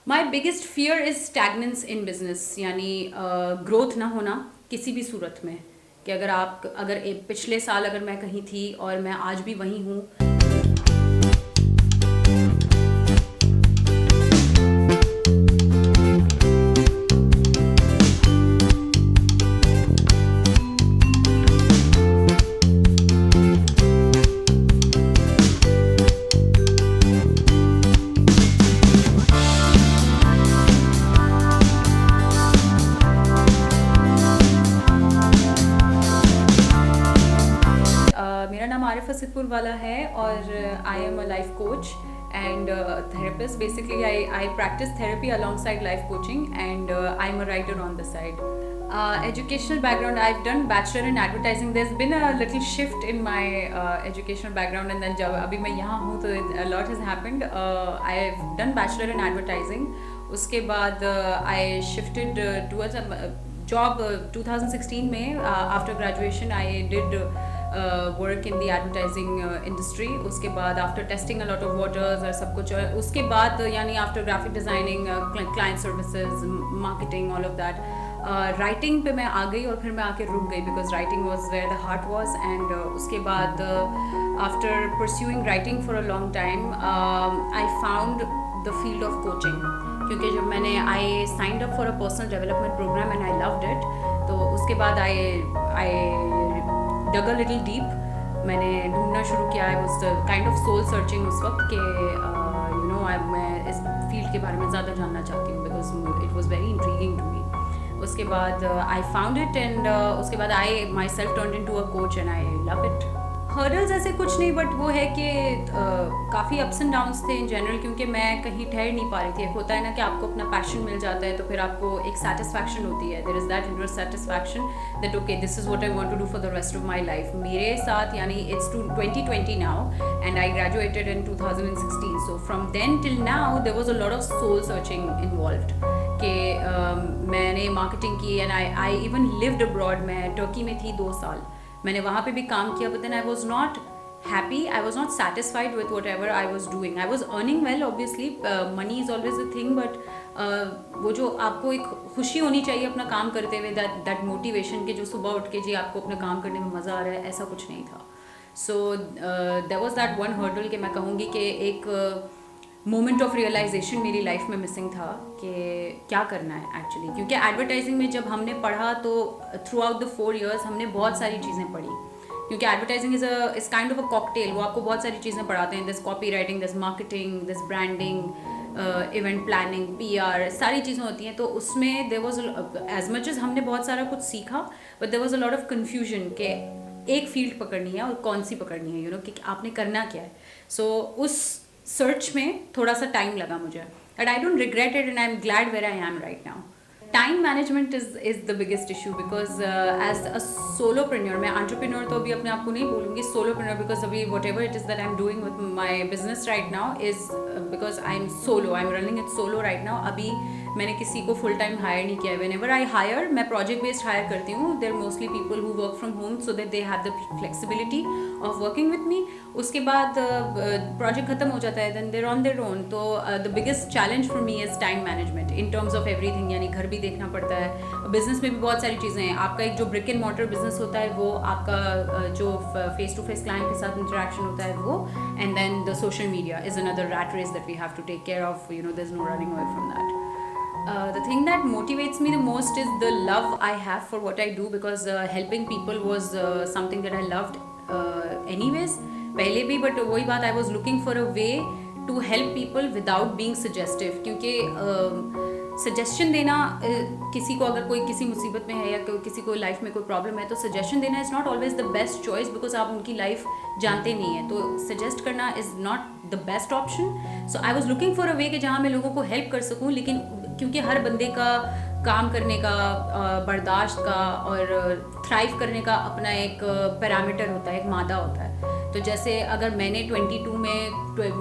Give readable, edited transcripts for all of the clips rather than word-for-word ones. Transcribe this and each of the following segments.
My biggest fear is stagnance in business, यानी growth ना होना किसी भी सूरत में। कि अगर पिछले साल अगर मैं कहीं थी और मैं आज भी वहीं हूँ। मेरा नाम आरिफ असदपुर वाला है और I am a life coach and therapist. Basically, I practice therapy alongside life coaching, and I'm a writer on the side. Educational background, I've done bachelor in advertising. There's been a little shift in my educational background, and then जब अभी मैं यहाँ हूँ तो a lot has happened. I've done bachelor in advertising. उसके बाद I shifted towards a job 2016 में. After graduation I did work in the advertising industry. उसके बाद after testing a lot of waters और सब कुछ, उसके बाद यानी after graphic designing, client services, marketing, all of that, writing पे मैं आ गई और फिर मैं आके रुक गई because writing was where the heart was. And उसके बाद after pursuing writing for a long time I found the field of coaching. क्योंकि जब मैंने I signed up for a personal development programme and I loved it, तो उसके बाद आई dug a little deep. मैंने ढूंढना शुरू किया. I was kind of soul searching उस वक्त के मैं इस फील्ड के बारे में ज़्यादा जानना चाहती हूँ because it was very intriguing to me. उसके बाद आई फाउंड इट एंड उसके बाद I myself turn into a coach and I love it. Hurdles ऐसे कुछ नहीं, बट वो है कि काफ़ी अप्स एंड डाउन्स थे इन जनरल, क्योंकि मैं कहीं ठहर नहीं पा रही थी. एक होता है ना कि आपको अपना पैशन मिल जाता है तो फिर आपको एक सेटिस्फैक्शन होती है. There is that inner satisfaction that okay this is what I want to do for the rest of my life. मेरे साथ यानी it's 2020 now and I graduated in 2016. So from then till now there was a lot of soul searching involved. कि मैंने marketing की and I even lived abroad. मैं Turkey में थी 2 साल. मैंने वहाँ पे भी काम किया, but then I was not happy, I was not satisfied with whatever I was doing. I was earning well, obviously money is always a thing, but वो जो आपको एक खुशी होनी चाहिए अपना काम करते हुए, दैट मोटिवेशन के जो सुबह उठ के जी आपको अपना काम करने में मज़ा आ रहा है, ऐसा कुछ नहीं था. So there was that one hurdle कि मैं कहूँगी कि एक मोमेंट ऑफ रियलाइजेशन मेरी लाइफ में मिसिंग था कि क्या करना है एक्चुअली. क्योंकि एडवर्टाइजिंग में जब हमने पढ़ा तो थ्रू आउट द 4 years हमने बहुत सारी चीज़ें पढ़ी. क्योंकि advertising is kind of a cocktail. वो आपको बहुत सारी चीज़ें पढ़ाते हैं. This copy writing, this marketing, this branding, event planning, PR, सारी चीज़ें होती हैं. तो उसमें there was as much as हमने बहुत सारा कुछ सीखा, but there was a lot of confusion कि एक फील्ड पकड़नी है और कौन सी पकड़नी है, कि आपने करना क्या है. सो उस सर्च में थोड़ा सा टाइम लगा मुझे, and I don't regret it and I am glad where I am right now. Time management is the biggest issue because as a solopreneur, मैं एंटरप्रेन्योर तो अभी अपने आप को नहीं बोलूँगी, सोलोप्रेन्योर, बिकॉज अभी whatever it is that I am doing with my business right now is because I am solo, I am running it solo right now. अभी मैंने किसी को फुल टाइम हायर नहीं किया है. व्हेनेवर आई हायर, मैं project based hire करती हूँ. They're mostly people who work from home so that they have the flexibility of working with me. उसके बाद प्रोजेक्ट खत्म हो जाता है, then they're on their own. तो the biggest challenge for me is time management in terms of everything. यानी घर भी देखना पड़ता है, बिजनेस में भी बहुत सारी चीज़ें हैं. आपका एक जो ब्रिक एंड मॉर्टर बिजनेस होता है वो, आपका जो फेस टू फेस क्लाइंट के साथ इंटरेक्शन होता है वो, and then the social media is another rat race that we have to take care of. There is no running away from that. The thing that motivates me the most is the love I have for what I do, because helping people was something that I loved anyways पहले भी. But वही बात, I was looking for a way to help people without being suggestive. क्योंकि suggestion देना किसी को, अगर कोई किसी मुसीबत में है या किसी को लाइफ में कोई प्रॉब्लम है, तो सजेशन देना is not always the best choice because आप उनकी लाइफ जानते नहीं हैं. तो सजेस्ट करना is not the best option. So I was looking for a way कि जहाँ मैं लोगों को हेल्प कर सकूँ, लेकिन क्योंकि हर बंदे का काम करने का, बर्दाश्त का और थ्राइव करने का अपना एक पैरामीटर होता है, एक मादा होता है. तो जैसे अगर मैंने 22 में,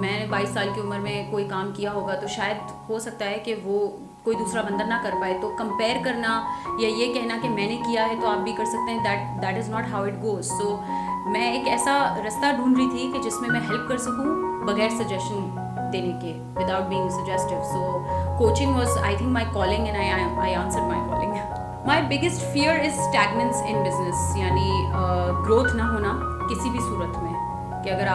मैंने 22 साल की उम्र में कोई काम किया होगा, तो शायद हो सकता है कि वो कोई दूसरा बंदा ना कर पाए. तो कंपेयर करना या ये कहना कि मैंने किया है तो आप भी कर सकते हैं, that is not how it goes. So मैं एक ऐसा रास्ता ढूंढ रही थी कि जिसमें मैं हेल्प कर सकूँ बगैर सजेशन देने के without being suggestive. So coaching was, I think, my calling, and I answered my calling. My biggest fear is stagnance in business, यानी growth ना होना किसी भी सूरत में, कि अगर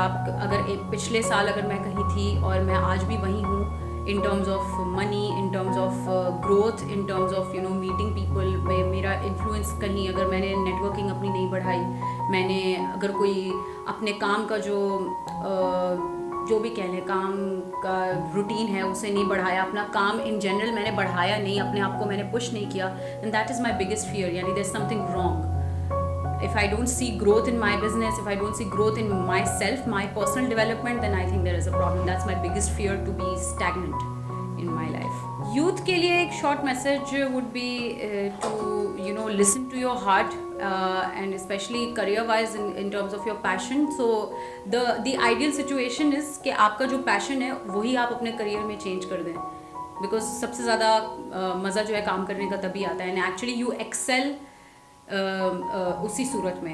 पिछले साल अगर मैं कहीं थी और मैं आज भी वहीं हूँ, in terms of money, in terms of growth, in terms of meeting people, मेरा influence कहीं, अगर मैंने networking अपनी नहीं बढ़ाई, मैंने अगर कोई अपने काम का जो भी कह लें काम का रूटीन है उसे नहीं बढ़ाया, अपना काम इन जनरल मैंने बढ़ाया नहीं, अपने आप को मैंने पुश नहीं किया, then that is my biggest fear, यानी there's something wrong. If I don't see growth in my business, if I don't see growth in myself, my personal development, then I think there is a problem. That's my biggest fear, to be stagnant in my life. Youth के लिए एक short message would be to listen to your heart, and especially career wise in terms of your passion. So the ideal situation is कि आपका जो passion है वही आप अपने career में change कर दें, because सबसे ज़्यादा मज़ा जो है काम करने का तभी आता है, and actually you excel उसी सूरत में.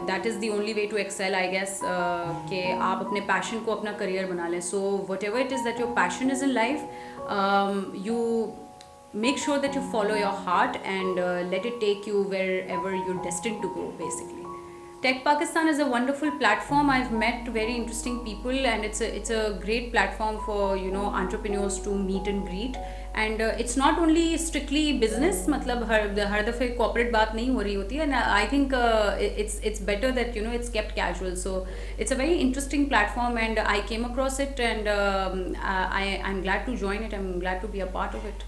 That is the only way to excel, I guess, कि आप अपने पैशन को अपना करियर बना लें. So whatever it is that your passion is in life, you make sure that you follow your heart and let it take you wherever you're destined to go, basically. Tech Pakistan is a wonderful platform. I've met very interesting people, and it's a great platform for entrepreneurs to meet and greet. And it's not only strictly business, मतलब हर दफ़े corporate बात नहीं हो रही होती है, and I think it's better that it's kept casual. So it's a very interesting platform, and I came across it, and I'm glad to join it. I'm glad to be a part of it.